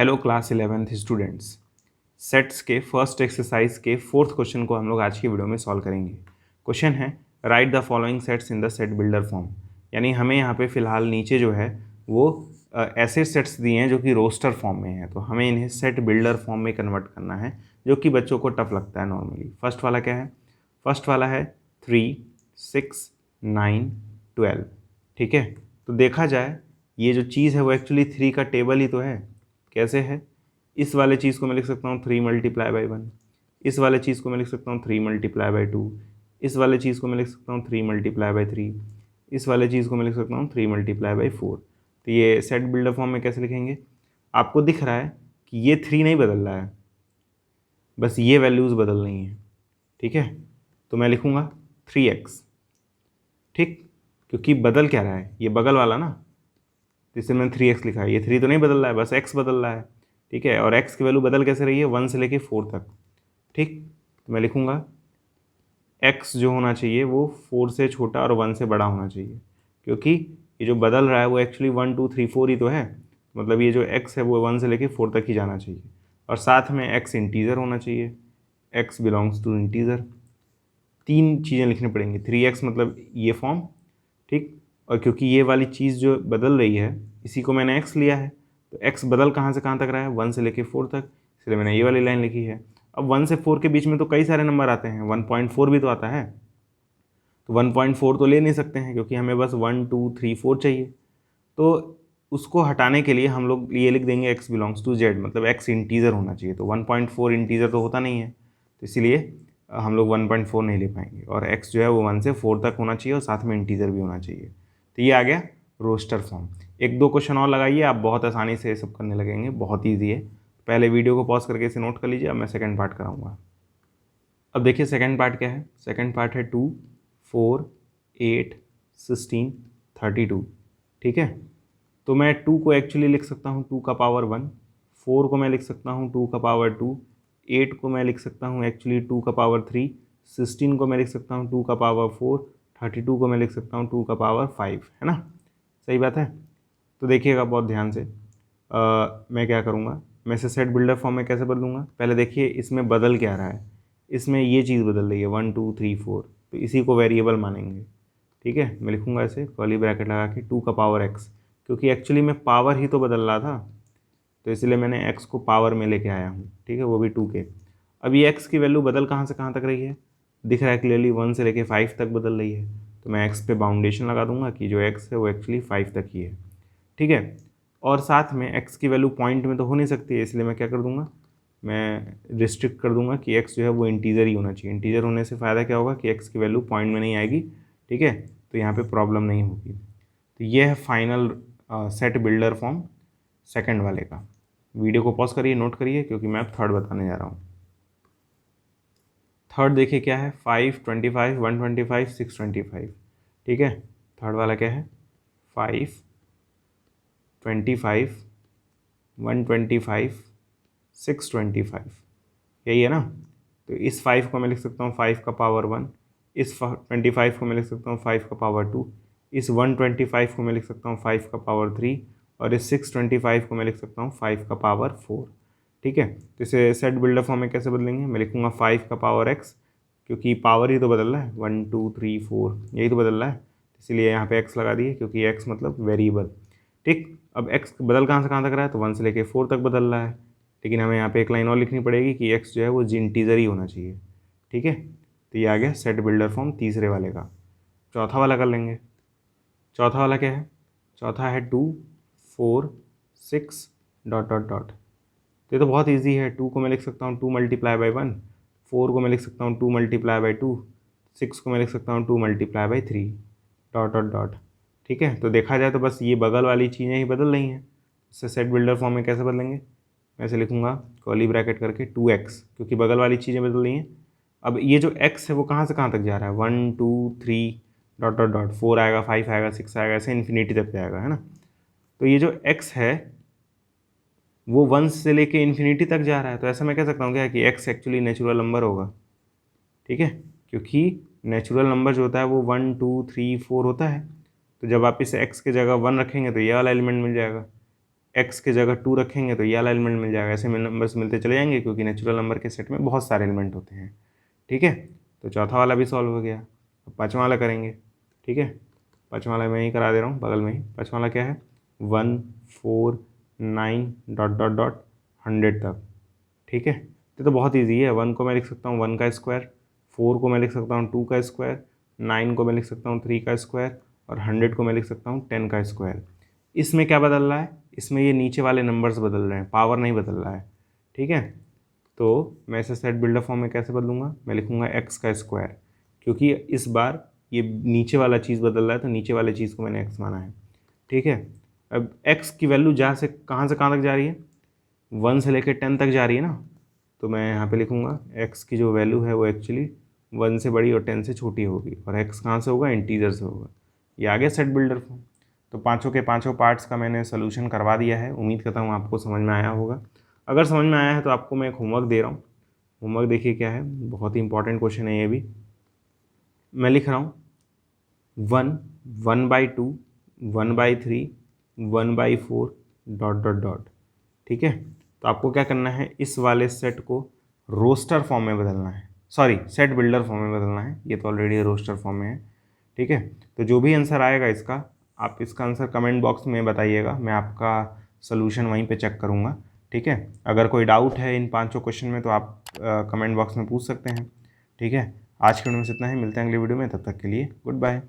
Hello class 11th students. Sets के first exercise के fourth question को हम लोग आज की वीडियो में सॉल्व करेंगे। क्वेश्चन है right the following sets in the set builder form. यानी हमें यहाँ पे फिलहाल नीचे जो है वो ऐसे सेट्स दिए हैं जो कि रोस्टर फॉर्म में है, तो हमें इन्हें सेट बिल्डर फॉर्म में कन्वर्ट करना है, जो कि बच्चों को टफ लगता है नॉर्मली। फर्स्ट वाला क्या है? फर्स्ट वाला है 3, 6, 9, 12। ठीक है, तो देखा जाए ये जो चीज़ है वो एक्चुअली 3 का टेबल ही तो है। कैसे है? इस वाले चीज़ को मैं लिख सकता हूँ 3 मल्टीप्लाई बाई 1, इस वाले चीज़ को मैं लिख सकता हूँ 3 मल्टीप्लाई बाई 2, इस वाले चीज़ को मैं लिख सकता हूँ 3 मल्टीप्लाई बाई 3, इस वाले चीज़ को मैं लिख सकता हूँ 3 मल्टीप्लाई बाई 4। तो ये सेट बिल्डर फॉर्म में कैसे लिखेंगे? आपको दिख रहा है कि ये 3 नहीं बदल रहा है, बस ये वैल्यूज़ बदल रही हैं। ठीक है, तो मैं लिखूँगा 3x। ठीक, क्योंकि बदल क्या रहा है? ये बगल वाला ना, तो इससे मैंने 3x लिखा है। ये 3 तो नहीं बदल रहा है, बस x बदल रहा है। ठीक है, और x की वैल्यू बदल कैसे रही है? 1 से लेके 4 तक। ठीक, तो मैं लिखूँगा x जो होना चाहिए वो 4 से छोटा और 1 से बड़ा होना चाहिए, क्योंकि ये जो बदल रहा है वो एक्चुअली 1 2 3 4 ही तो है। मतलब ये जो x है वो 1 से लेके 4 तक ही जाना चाहिए, और साथ में x इंटीजर होना चाहिए, x बिलोंग्स टू इंटीजर। 3 चीज़ें लिखनी पड़ेंगी। 3x मतलब ये फॉर्म, ठीक, और क्योंकि ये वाली चीज़ जो बदल रही है इसी को मैंने x लिया है, तो x बदल कहाँ से कहाँ तक रहा है? 1 से लेके 4 तक, इसलिए मैंने ये वाली लाइन लिखी है। अब 1 से 4 के बीच में तो कई सारे नंबर आते हैं, 1.4 भी तो आता है, तो 1.4 तो ले नहीं सकते हैं क्योंकि हमें बस 1 2 3 4 चाहिए। तो उसको हटाने के लिए हम लोग ये लिख देंगे x बिलोंग्स टू z, मतलब x इंटीजर होना चाहिए। तो 1.4 इंटीजर तो होता नहीं है, तो इसीलिए हम लोग 1.4 नहीं ले पाएंगे, और x जो है वो 1 से 4 तक होना चाहिए और साथ में इंटीजर भी होना चाहिए। तो ये आ गया रोस्टर फॉर्म। एक दो क्वेश्चन और लगाइए, आप बहुत आसानी से ये सब करने लगेंगे, बहुत ईजी है। पहले वीडियो को पॉज करके इसे नोट कर लीजिए, अब मैं सेकेंड पार्ट कराऊंगा। अब देखिए सेकेंड पार्ट क्या है। सेकेंड पार्ट है 2, 4, 8, 16, 32। ठीक है, तो मैं 2 को एक्चुअली लिख सकता हूँ 2 का पावर 1, 4 को मैं लिख सकता हूँ 2 का पावर 2, 8 को मैं लिख सकता हूँ एक्चुअली 2 का पावर 3, 16 को मैं लिख सकता हूँ 2 का पावर 4, 32 को मैं लिख सकता हूँ 2 का पावर 5, है ना? सही बात है। तो देखिएगा बहुत ध्यान से, मैं क्या करूँगा, मैं इसे सेट बिल्डर फॉर्म में कैसे बदलूँगा? पहले देखिए इसमें बदल क्या रहा है। इसमें ये चीज़ बदल रही है 1 2 3 4, तो इसी को वेरिएबल मानेंगे। ठीक है, मैं लिखूँगा इसे कर्ली ब्रैकेट लगा के 2 का पावर x, क्योंकि एक्चुअली मैं पावर ही तो बदल रहा था, तो इसलिए मैंने x को पावर में लेके आया हूँ। ठीक है, वो भी 2 के। अब ये x की वैल्यू बदल कहाँ से कहाँ तक रही है? दिख रहा है क्लियरली 1 से लेके 5 तक बदल रही है, तो मैं x पे बाउंडेशन लगा दूंगा कि जो x है वो एक्चुअली 5 तक ही है। ठीक है, और साथ में x की वैल्यू पॉइंट में तो हो नहीं सकती है, इसलिए मैं क्या कर दूंगा, मैं रिस्ट्रिक्ट कर दूंगा कि x जो है वो इंटीजर ही होना चाहिए। इंटीजर होने से फ़ायदा क्या होगा कि x की वैल्यू पॉइंट में नहीं आएगी। ठीक है, तो यहाँ पे प्रॉब्लम नहीं होगी। तो ये है final set builder form second वाले का। वीडियो को पॉज करिए, नोट करिए, क्योंकि मैं अब थर्ड बताने जा रहा हूँ। थर्ड देखिए क्या है, 5, 25, 125, 625। ठीक है, थर्ड वाला क्या है? 5, 25, 125, 625, यही है ना? तो इस 5 को मैं लिख सकता हूँ 5 का पावर 1, इस 25 को मैं लिख सकता हूँ 5 का पावर 2, इस 125 को मैं लिख सकता हूँ 5 का पावर 3, और इस 625 को मैं लिख सकता हूँ 5 का पावर 4। ठीक है, तो इसे सेट बिल्डर फॉर्म में कैसे बदलेंगे? मैं लिखूँगा 5 का पावर x, क्योंकि पावर ही तो बदल रहा है, 1 2 3 4 यही तो बदल रहा है, इसीलिए यहाँ पे x लगा दिए, क्योंकि x मतलब वेरिएबल। ठीक, अब x बदल कहाँ से कहाँ तक रहा है? तो 1 से लेके 4 तक बदल रहा है, लेकिन हमें यहाँ पे एक लाइन और लिखनी पड़ेगी कि x जो है वो इंटीजर ही होना चाहिए। ठीक है, तो ये आ गया सेट बिल्डर फॉर्म तीसरे वाले का। चौथा वाला कर लेंगे। चौथा वाला क्या है? चौथा है 2, 4, 6 डॉट डॉट डॉट। तो ये तो बहुत ईजी है। 2 को मैं लिख सकता हूँ 2 मल्टीप्लाई बाई 1, 4 को मैं लिख सकता हूँ 2 मल्टीप्लाई बाई 2, 6 को मैं लिख सकता हूँ 2 multiply by 3 dot dot dot. ठीक है, तो देखा जाए तो बस ये बगल वाली चीज़ें ही बदल रही हैं। इससे सेट बिल्डर फॉर्म में कैसे बदलेंगे? मैं ऐसे लिखूँगा कर्ली ब्रैकेट करके 2x, क्योंकि बगल वाली चीज़ें बदल रही हैं। अब ये जो x है वो कहाँ से कहाँ तक जा रहा है? 1 2 3 डॉट डॉट डॉट, 4 आएगा, 5 आएगा, 6 आएगा, ऐसे इन्फिनिटी तक जाएगा, है ना? तो ये जो x है वो 1 से लेके इन्फिनिटी तक जा रहा है, तो ऐसा मैं कह सकता हूँ क्या कि x एक्चुअली नेचुरल नंबर होगा। ठीक है, क्योंकि नेचुरल नंबर जो होता है वो 1 2 3 4 होता है, तो जब आप इसे x की जगह 1 रखेंगे तो ये वाला एलिमेंट मिल जाएगा। एक्स की जगह 2 रखेंगे तो ये वाला एलिमेंट मिल जाएगा। ऐसे में नंबर्स मिलते चले जाएंगे क्योंकि नेचुरल नंबर के सेट में बहुत सारे एलिमेंट होते हैं। ठीक है, तो चौथा वाला भी सॉल्व हो गया। अब पाँचवा वाला करेंगे। ठीक है, पाँचवा वाला मैं ही करा दे रहा हूँ बगल में ही। पाँचवा वाला क्या है, 1 4 9 डॉट डॉट डॉट 100 तक। ठीक है, तो बहुत ईजी है। 1 को मैं लिख सकता हूँ 1 का स्क्वायर, 4 को मैं लिख सकता हूँ 2 का स्क्वायर, 9 को मैं लिख सकता हूँ 3 का स्क्वायर और 100 को मैं लिख सकता हूँ 10 का स्क्वायर। इसमें क्या बदल रहा है, इसमें ये नीचे वाले नंबर्स बदल रहे हैं, पावर नहीं बदल रहा है। ठीक है, तो मैं इसे सेट बिल्डर फॉर्म में कैसे बदलूंगा, मैं लिखूंगा एक्स का स्क्वायर, क्योंकि इस बार ये नीचे वाला चीज़ बदल रहा है तो नीचे वाले चीज़ को मैंने एक्स माना है। ठीक है, अब एक्स की वैल्यू जहाँ से कहाँ तक जा रही है, 1 से लेकर 10 तक जा रही है ना, तो मैं यहाँ पे लिखूँगा एक्स की जो वैल्यू है वो एक्चुअली 1 से बड़ी और 10 से छोटी होगी, और एक्स कहाँ से होगा, इंटीजर से होगा। ये आ गया सेट बिल्डर फॉर्म। तो पाँचों के पाँचों पार्ट्स का मैंने सोल्यूशन करवा दिया है। उम्मीद करता हूँ आपको समझ में आया होगा। अगर समझ में आया है तो आपको मैं एक होमवर्क दे रहा हूँ। होमवर्क देखिए क्या है, बहुत ही इंपॉर्टेंट क्वेश्चन है ये भी। मैं लिख रहा हूँ 1 1/2 1/3 1/4 डॉट डॉट डॉट। ठीक है, तो आपको क्या करना है, इस वाले सेट को रोस्टर फॉर्म में बदलना है, सॉरी सेट बिल्डर फॉर्म में बदलना है। ये तो ऑलरेडी रोस्टर फॉर्म में है। ठीक है, तो जो भी आंसर आएगा इसका, आप इसका आंसर कमेंट बॉक्स में बताइएगा, मैं आपका सोल्यूशन वहीं पे चेक करूँगा। ठीक है, अगर कोई डाउट है इन पांचों क्वेश्चन में तो आप कमेंट बॉक्स में पूछ सकते हैं। ठीक है, आज के वीडियो में इतना ही, मिलते हैं अगले वीडियो में, तब तक के लिए गुड बाय।